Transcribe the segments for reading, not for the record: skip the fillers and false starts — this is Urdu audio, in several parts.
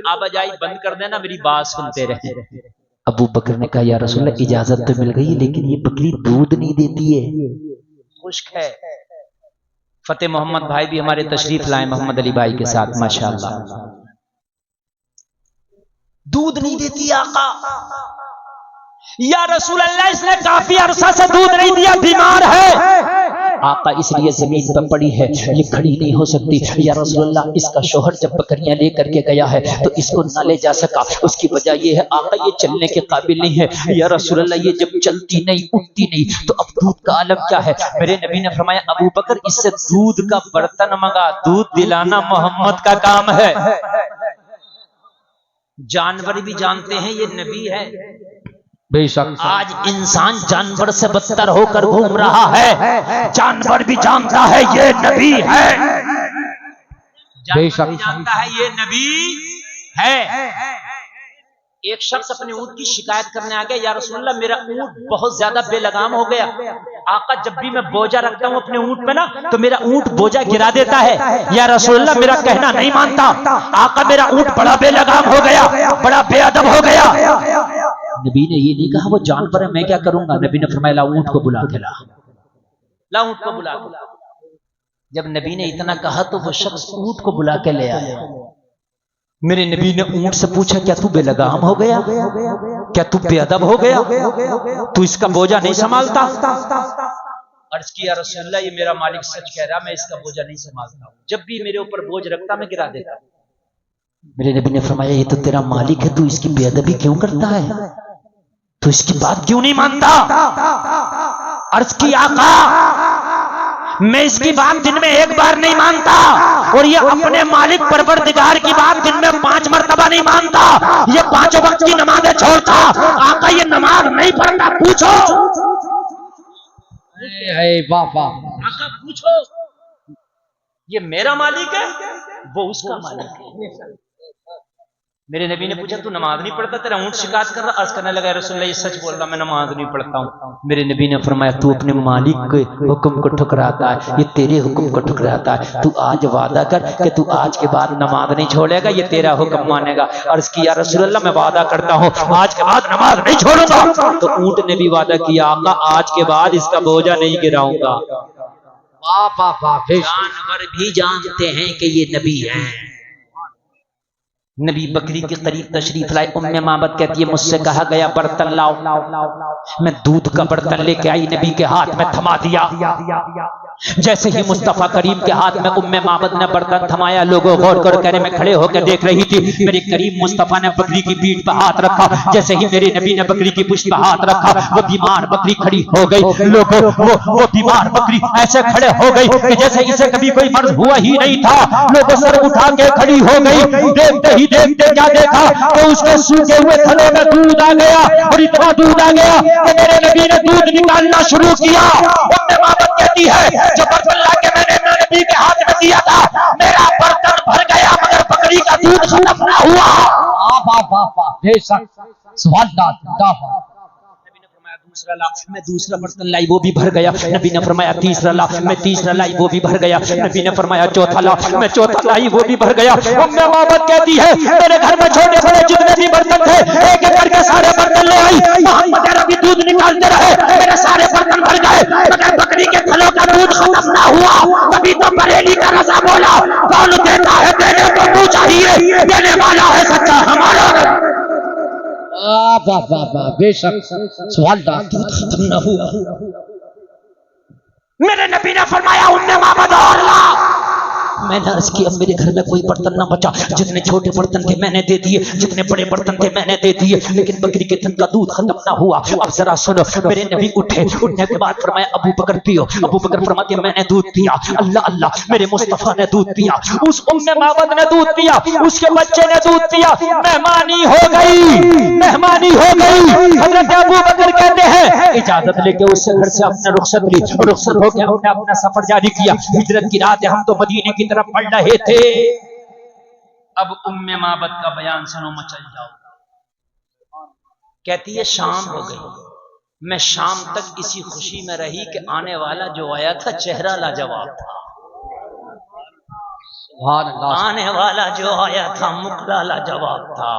آباجائی بند کر دینا، میری بات سنتے رہیں۔ ابو بکر نے کہا یا رسول اللہ اجازت تو مل گئی لیکن یہ بکری دودھ نہیں دیتی ہے، خشک ہے۔ فتح محمد بھائی بھی ہمارے تشریف لائے محمد علی بھائی کے ساتھ، ماشاءاللہ۔ دودھ نہیں دیتی آقا۔ یا رسول اللہ اس نے کافی عرصہ سے دودھ نہیں دیا، بیمار ہے۔ آقا اس لیے زمین پر پڑی ہے، یہ کھڑی نہیں ہو سکتی۔ یا رسول اللہ اس کا شوہر جب بکریاں لے کر کے گیا ہے تو اس کو نہ لے جا سکا، اس کی وجہ یہ ہے آقا یہ چلنے کے قابل نہیں ہے۔ یا رسول اللہ یہ جب چلتی نہیں اٹھتی نہیں تو اب دودھ کا عالم کیا ہے؟ میرے نبی نے فرمایا ابو بکر اس سے دودھ کا برتن منگا، دودھ دلانا محمد کا کام ہے۔ جانور بھی جانتے ہیں یہ نبی ہے، بے شک آج انسان جانور سے بدتر ہو کر گھوم رہا ہے، جانور بھی جانتا ہے یہ نبی ہے، جانور بھی جانتا ہے یہ نبی ہے۔ ایک شخص اپنے اونٹ کی شکایت کرنے آ گیا، یا رسول اللہ میرا اونٹ بہت زیادہ بے لگام ہو گیا، آقا جب بھی میں بوجھا رکھتا ہوں اپنے اونٹ پہ نا تو میرا اونٹ بوجھا گرا دیتا ہے، یا رسول اللہ میرا کہنا نہیں مانتا، آقا میرا اونٹ بڑا بے لگام ہو گیا، بڑا بے ادب ہو گیا۔ نبی نے یہ نہیں کہا وہ جانور ہے میں کیا کروں گا، نبی نے فرمایا لا اونٹ کو بلا کے لا، لا اونٹ کو بلا کے لا۔ جب نبی نے اتنا کہا تو وہ شخص اونٹ کو بلا کے لے آیا۔ میرے نبی نے اونٹ سے پوچھا کیا تو بے لگام ہو گیا، کیا تو بے ادب ہو گیا، تو اس کا بوجھا نہیں سنبھالتا؟ عرض کیا رسول اللہ یہ میرا مالک سچ کہہ رہا، میں اس کا بوجھا نہیں سنبھالتا ہوں، جب بھی میرے اوپر بوجھ رکھتا میں گرا دیتا۔ میرے نبی نے فرمایا یہ تو تیرا مالک ہے، تو اس کی بے ادبی کیوں کرتا ہے، تو اس کی بات کیوں نہیں مانتا؟ عرض کی آقا میں اس کی بات دن میں ایک بار نہیں مانتا، اور یہ اپنے مالک پروردگار کی بات دن میں 5 مرتبہ نہیں مانتا، یہ 5 وقت کی نمازیں چھوڑتا، آقا یہ نماز نہیں پڑھتا، پوچھو آقا پوچھو، یہ میرا مالک ہے وہ اس کا مالک ہے۔ میرے نبی نے پوچھا تو نماز نہیں پڑھتا، تیرا اونٹ شکایت کر رہا، عرض کرنے لگا رسول اللہ یہ سچ بول رہا میں نماز نہیں پڑھتا ہوں۔ میرے نبی نے فرمایا تو اپنے مالک کے حکم کو ٹھکراتا ہے، یہ تیرے حکم کو ٹھکراتا ہے، تو آج وعدہ کر کہ تو آج کے بعد نماز نہیں چھوڑے گا، یہ تیرا حکم مانے گا۔ عرض کیا رسول اللہ میں وعدہ کرتا ہوں آج کے بعد نماز نہیں چھوڑوں گا، تو اونٹ نے بھی وعدہ کیا آقا آج کے بعد اس کا بوجھا نہیں گراؤں گا۔ جانور بھی جانتے ہیں کہ یہ نبی ہے۔ نبی بکری کے قریب تشریف لائے، ام معبد کہتی ہے مجھ سے کہا گیا برتن لاؤ، میں دودھ کا برتن لے کے آئی، نبی کے ہاتھ میں تھما دیا، جیسے ہی مصطفیٰ کریم کے ہاتھ میں ام معبد نے برتن تھمایا، لوگوں غور کر کہنے میں کھڑے ہو کے دیکھ رہی تھی، میرے کریم مصطفیٰ نے بکری کی پیٹھ پہ ہاتھ رکھا، جیسے ہی میرے نبی نے بکری کی پشت پہ ہاتھ رکھا وہ بیمار بکری کھڑی ہو گئی، لوگوں وہ بیمار بکری ایسے کھڑے ہو گئی کہ جیسے اسے کبھی کوئی مرض ہوا ہی نہیں تھا، لوگوں سر اٹھا کے کھڑی ہو گئی، دیکھتے ہی دیکھتے کیا دیکھا تو اس کے سوکھے ہوئے تھنوں میں دودھ آ گیا، اور اتنا دودھ آ گیا کہ میرے نبی نے دودھ نکالنا شروع کیا۔ ام معبد کہتی ہے جب برتن لا کے میں نے نبی کے ہاتھ میں دیا تھا میرا برتن بھر گیا مگر بکری کا دودھ ختم نہ ہوا۔ میں دوسرا برتن لائی وہ بھی بھر گیا، نبی نے فرمایا تیسرا لا، میں تیسرا لائی وہ بھی بھر گیا، نبی نے فرمایا چوتھا لا، میں چوتھا لائی وہ بھی بھر گیا۔ ام معبد کہتی ہے میرے گھر میں چھوٹے بڑے جتنے بھی برتن تھے ایک ایک کر کے سارے برتن لے آئی، محمد عربی دودھ نکالتے رہے، میرے سارے برتن بھر گئے مگر بکری کے تھنوں کا دودھ ختم نہ ہوا۔ تبھی تو بریلی کا رضا بولا کون دیتا ہے دینے کو منہ چاہیے، دینے والا ہے سچا ہمارا۔ بے شک سوال ختم نہ ہوا۔ میرے نبی نے فرمایا ام معبد اور لا، میں نے عرض کیا میرے گھر میں کوئی برتن نہ بچا، جتنے چھوٹے برتن تھے میں نے دے دیے، جتنے بڑے برتن تھے میں نے دے دیے، لیکن بکری کے تھن کا دودھ ختم نہ ہوا۔ اب ذرا سنو، میرے نبی اٹھے، اٹھنے کے بعد فرمایا ابو بکر پیو، ابو بکر فرماتے ہیں میں نے دودھ پیا، اللہ اللہ میرے مصطفیٰ نے دودھ پیا، اس ام معبد نے دودھ پیا، اس کے بچے نے دودھ پیا، مہمانی ہو گئی، مہمانی ہو گئی۔ حضرت ابو بکر کہتے ہیں اجازت لے کے اس سے گھر سے اپنے رخصت لی، رخصت ہو کے ہم نے اپنا سفر جاری کیا، ہجرت کی رات ہم تو مدینے کی طرف پڑھ رہے تھے۔ اب ام معبد کا بیان سنو مچل جاؤ، کہتی ہے شام ہو گئی، میں شام تک اسی خوشی میں رہی کہ آنے والا جو آیا تھا چہرہ لاجواب تھا، آنے والا جو آیا تھا مکرالا جواب تھا.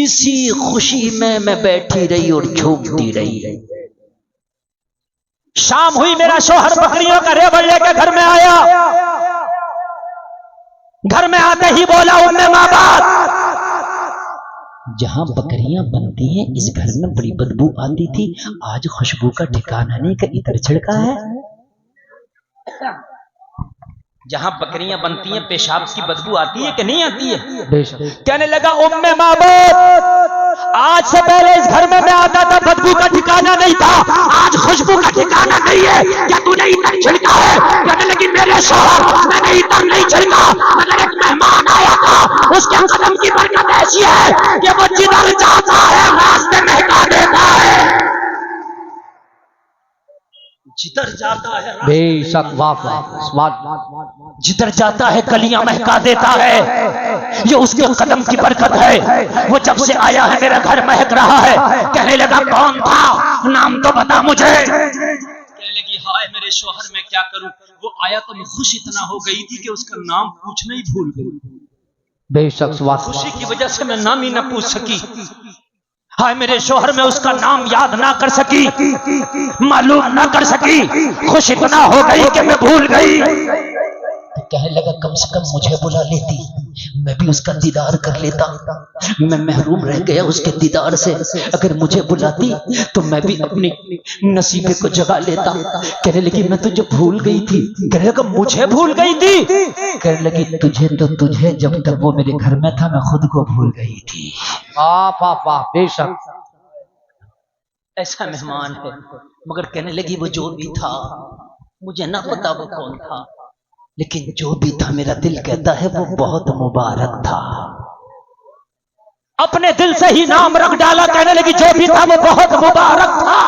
اسی خوشی میں بیٹھی رہی اور جھومتی رہی. شام ہوئی، میرا شوہر بکریوں کا ریوڑ لے کے گھر میں آیا. گھر میں آتے ہی بولا ام مابعد، جہاں بکریاں بنتی ہیں اس گھر میں بڑی بدبو آتی تھی، آج خوشبو کا ٹھکانہ نہیں کہ ادھر چھڑکا ہے. جہاں بکریاں بنتی ہیں پیشاب کی بدبو آتی ہے کہ نہیں آتی ہے؟ کہنے لگا ام مابعد، آج سے پہلے اس گھر میں آتا تھا بدبو کا ٹھکانہ نہیں تھا، آج خوشبو کا ٹھکانہ نہیں ہے. کیا تو نے عطر چھڑکا ہے؟ کہنے لگی میرے شوہر میں نے عطر نہیں چھڑکا، مگر ایک مہمان آیا تھا، اس کے قدم کی برکت ایسی ہے کہ وہ جدھر جاتا ہے راستے مہکا دیتا ہے. جدھر جاتا ہے بے شک واہ واہ، جدھر جاتا ہے کلیاں مہکا دیتا ہے. یہ اس کے قدم کی برکت ہے. وہ جب سے آیا ہے میرا گھر مہک رہا ہے. کہنے لگا کون تھا؟ نام تو بتا مجھے. کہنے لگی ہائے میرے شوہر میں کیا کروں، وہ آیا تو میں خوش اتنا ہو گئی تھی کہ اس کا نام پوچھنا ہی بھول گئی. بے شک خوشی کی وجہ سے میں نام ہی نہ پوچھ سکی. ہائے میرے شوہر میں اس کا نام یاد نہ کر سکی، معلوم نہ کر سکی، خوش اتنا ہو گئی کہ میں بھول گئی. کہنے لگا کم سے کم مجھے بلا لیتی، میں بھی اس کا دیدار کر لیتا. میں محروم رہ گیا اس کے دیدار سے، اگر مجھے بلاتی تو میں بھی اپنی نصیبے کو جگا لیتا. کہنے لگی میں تجھے بھول گئی تھی. کہنے لگا مجھے بھول گئی تھی؟ کہنے لگی تجھے جب تک وہ میرے گھر میں تھا میں خود کو بھول گئی تھی. واہ واہ واہ، بے شک ایسا مہمان ہے. مگر کہنے لگی وہ جو بھی تھا مجھے نہ پتا وہ کون تھا، لیکن جو بھی تھا میرا دل کہتا ہے وہ بہت مبارک تھا. اپنے دل سے ہی نام رکھ ڈالا. کہنے لگی جو بھی تھا وہ بہت مبارک تھا،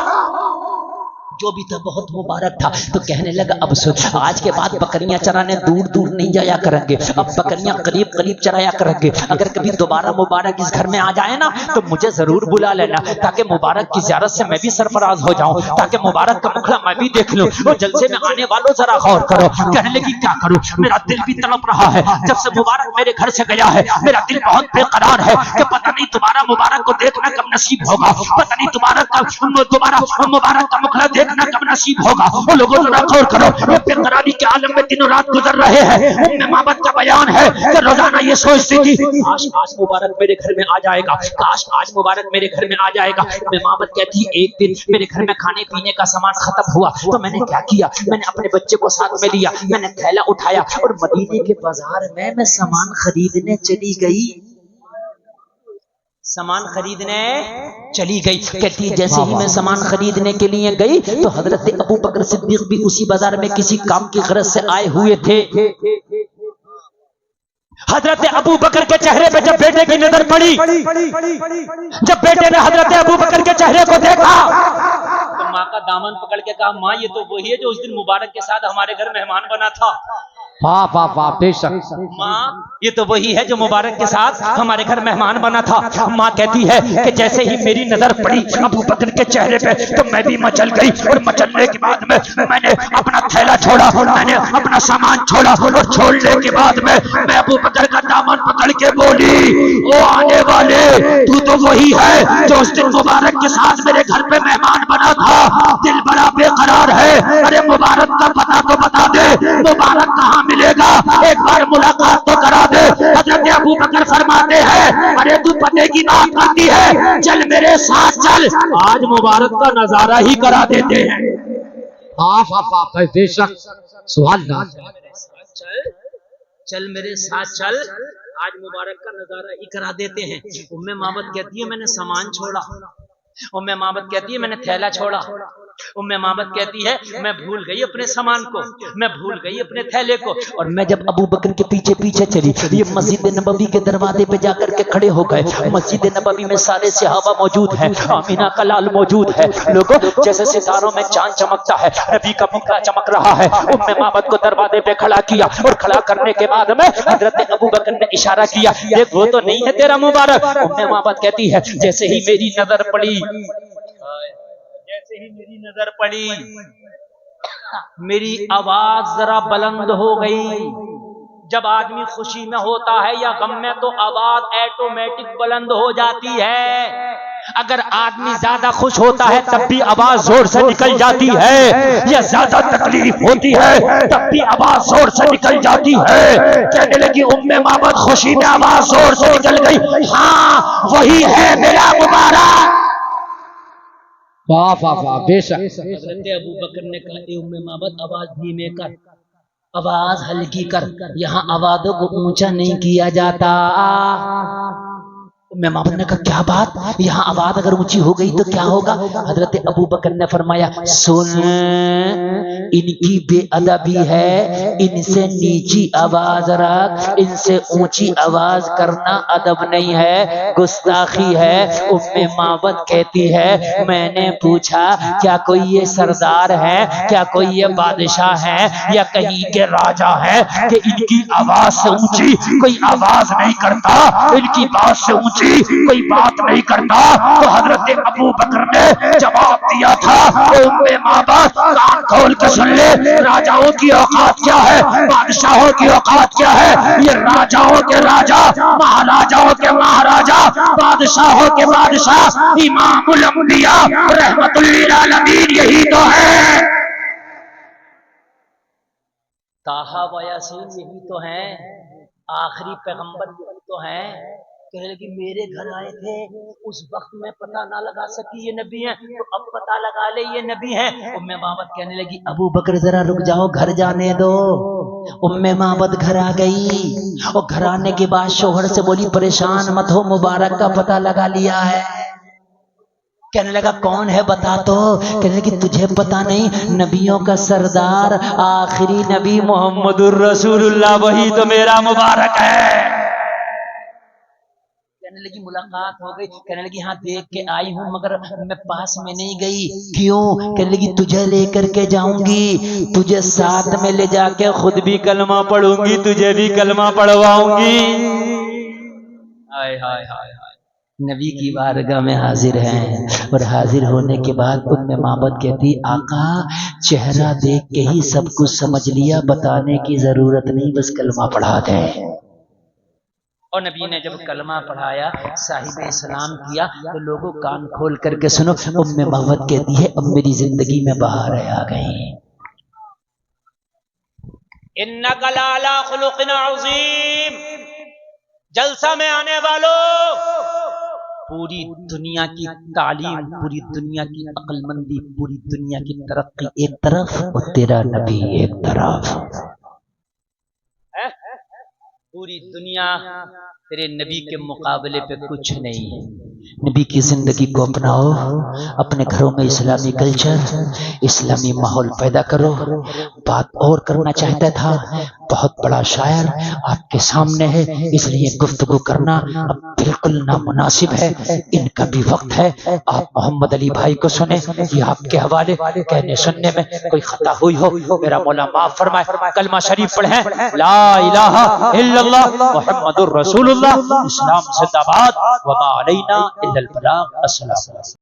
جو بھی تھا بہت مبارک تھا. تو کہنے لگا اب سن، آج کے بعد بکریاں چرانے دور دور نہیں جایا کریں گے، اب بکریاں قریب قریب چرایا کریں گے. اگر کبھی دوبارہ مبارک اس گھر میں آ جائے نا تو مجھے ضرور بلا لینا، تاکہ مبارک کی زیارت سے میں بھی سرفراز ہو جاؤں، تاکہ مبارک کا مکھڑا میں بھی دیکھ لوں. وہ جلسے میں آنے والوں ذرا غور کرو. کہنے لگی کیا کروں، میرا دل بھی تڑپ رہا ہے. جب سے مبارک میرے گھر سے گیا ہے میرا دل بہت بے قرار ہے کہ پتہ نہیں دوبارہ مبارک کو دیکھنا کب نصیب ہوگا، پتہ نہیں دوبارہ مبارک کا مکھڑا دیکھنا کب نصیب ہوگا. وہ لوگوں ذرا غور کرو، وہ بے قراری کے عالم میں دن رات گزر رہے ہیں. ام مابعد کا بیان ہے کہ روزانہ یہ سوچتی تھی کاش آج مبارک میرے گھر میں آ جائے گا، کاش آج مبارک میرے گھر میں آ جائے گا. ام مابعد کہتی ایک دن میرے گھر میں کھانے پینے کا سامان ختم ہوا تو میں نے کیا کیا، میں نے اپنے بچے کو ساتھ میں لیا، میں نے تھیلا اٹھایا اور مدینے کے بازار میں سامان خریدنے چلی گئی. سامان خریدنے چلی گئی. کہتی جیسے ہی میں سامان خریدنے کے لیے گئی تو حضرت ابو بکر صدیق بھی اسی بازار میں کسی کام کی غرض سے آئے ہوئے تھے. حضرت ابو بکر کے چہرے پہ جب بیٹے کی نظر پڑی، جب بیٹے نے حضرت ابو بکر کے چہرے کو دیکھا تو ماں کا دامن پکڑ کے کہا ماں یہ تو وہی ہے جو اس دن مبارک کے ساتھ ہمارے گھر مہمان بنا تھا. واہ واہ واہ، بے شک ماں یہ تو وہی ہے جو مبارک کے ساتھ ہمارے گھر مہمان بنا تھا. ماں کہتی ہے کہ جیسے ہی میری نظر پڑی ابو بکر کے چہرے پہ تو میں بھی مچل گئی، اور مچلنے کے بعد میں نے اپنا تھیلا چھوڑا، میں نے اپنا سامان چھوڑا، اور چھوڑنے کے بعد میں ابو بکر کا دامن پکڑ کے بولی او آنے والے تو وہی ہے جو اس دن مبارک کے ساتھ میرے گھر پہ مہمان بنا تھا. دل بڑا بے قرار ہے، ارے مبارک کا پتہ تو بتا دے، مبارک کہاں ملے گا، ایک بار ملاقات تو کرا دے. حضرت ابو بکر فرماتے ہیں ارے تو پتے کی بات کرتی ہے، چل میرے ساتھ چل، آج مبارک کا نظارہ ہی کرا دیتے ہیں. واہ واہ واہ، بے شک سبحان اللہ. چل میرے ساتھ چل، آج مبارک کا نظارہ ہی کرا دیتے ہیں. ام مابعد کہتی ہے میں نے سامان چھوڑا، ام مابعد کہتی ہے میں نے تھیلا چھوڑا، ام مابعد کہتی ہے میں بھول گئی اپنے سامان کو، میں بھول گئی اپنے تھیلے کو. اور میں جب ابو بکر کے پیچھے پیچھے چلی، یہ مسجد نبوی کے دروازے پہ جا کر کے کھڑے ہو گئے. مسجد نبوی میں سارے صحابہ موجود ہیں، آمینہ کا لال موجود ہے. لوگوں جیسے ستاروں میں چاند چمکتا ہے، نبی کا مکھڑا چمک رہا ہے. ام مابعد کو دروازے پہ کھڑا کیا، اور کھڑا کرنے کے بعد میں حضرت ابو بکر نے اشارہ کیا دیکھ وہ تو نہیں ہے تیرا مبارک. ام مابعد کہتی ہے جیسے ہی میری نظر پڑی، جیسے ہی میری نظر پڑی میری آواز ذرا بلند ہو گئی، جب آدمی خوشی میں ہوتا ہے یا غم میں تو آواز ایٹومیٹک بلند ہو جاتی ہے. اگر آدمی زیادہ خوش ہوتا ہے تب بھی آواز زور سے نکل جاتی ہے, یا زیادہ تکلیف ہوتی ہے تب بھی آواز زور سے نکل جاتی ہے. کہنے لگی معبد خوشی میں آواز زور سے نکل گئی, ہاں وہی ہے میرا مبارک. واہ واہ واہ بے شک. حضرت ابوبکر نے کہا اے معبد آواز دھیمے کر, آواز ہلکی کر, یہاں آوازوں کو اونچا نہیں کیا جاتا. معبد نے کہا کیا بات, یہاں آواز اگر اونچی ہو گئی تو کیا ہوگا؟ حضرت ابوبکر نے فرمایا سن, ان کی بے ادبی ہے, ان سے نیچی آواز رکھ, ان سے اونچی آواز کرنا ادب نہیں ہے, گستاخی ہے. معبد کہتی ہے میں نے پوچھا کیا کوئی یہ سردار ہے, کیا کوئی یہ بادشاہ ہے, یا کہیں کے راجا ہے کہ ان کی آواز سے اونچی کوئی آواز نہیں کرتا, ان کی بات سے اونچی کوئی بات نہیں کرتا؟ تو حضرت ابوبکر نے جواب دیا تھا معبد کان کھول کے سن لے, راجاؤں کی اوقات کیا ہے, بادشاہوں کی اوقات کیا ہے. یہ راجاؤں کے راجا, مہاراجاؤں کے مہاراجا, بادشاہوں کے بادشاہ, امام الانبیاء رحمت للعالمین یہی تو ہے. طٰہٰ و یاسین یہی تو ہیں, آخری پیغمبر یہی تو ہیں. کہنے لگی میرے گھر آئے تھے, اس وقت میں پتہ نہ لگا سکی یہ نبی ہیں, تو اب پتہ لگا لے یہ نبی ہیں. معبد کہنے لگی ابوبکر ذرا رک جاؤ, گھر جانے دو. معبد گھر آ گئی, اور گھر آنے کے بعد شوہر سے بولی پریشان مت ہو, مبارک کا پتہ لگا لیا ہے. کہنے لگا کون ہے بتا تو. کہنے لگی تجھے پتا نہیں, نبیوں کا سردار آخری نبی محمد الرسول اللہ وہی تو میرا مبارک ہے. کہنے لگی ملاقات ہو گئی. کہنے لگی ہاں دیکھ کے آئی ہوں مگر میں پاس میں نہیں گئی. کیوں؟ کہنے لگی تجھے لے کر کے جاؤں گی, تجھے ساتھ میں لے جا کے خود بھی کلمہ پڑھوں گی, تجھے بھی کلمہ پڑھواؤں گی. ہائے ہائے ہائے ہائے, نبی کی بارگاہ میں حاضر ہیں, اور حاضر ہونے کے بعد معبد کہتی آقا چہرہ دیکھ کے ہی سب کچھ سمجھ لیا, بتانے کی ضرورت نہیں, بس کلمہ پڑھا دے. اور نبی نے جب کلمہ پڑھایا, صاحب اسلام کیا, تو لوگوں کان کھول کر کے سنو. معبد کہتی ہے اب میری زندگی میں بہاریں آ گئی. انک لعلی خلق عظیم. جلسہ میں آنے والوں, پوری دنیا کی تعلیم, پوری دنیا کی عقل مندی, پوری دنیا کی ترقی ایک طرف, اور تیرا نبی ایک طرف. پوری دنیا تیرے نبی کے مقابلے پہ کچھ نہیں. نبی کی زندگی کو اپناؤ, اپنے گھروں میں اسلامی کلچر, اسلامی ماحول پیدا کرو. بات اور کرنا چاہتا تھا, بہت بڑا شاعر آپ کے سامنے ہے, اس لیے گفتگو کرنا اب بالکل نامناسب ہے. ان کا بھی وقت ہے, آپ محمد علی بھائی کو سنیں, یہ آپ کے حوالے. کہنے سننے میں کوئی خطا ہوئی ہو میرا مولا معاف فرمائے. کلمہ شریف پڑھیں, لا الہ الا اللہ محمد الرسول اللہ. اسلام زندہ باد, وما علینا الا البلاغ. السلام علیکم.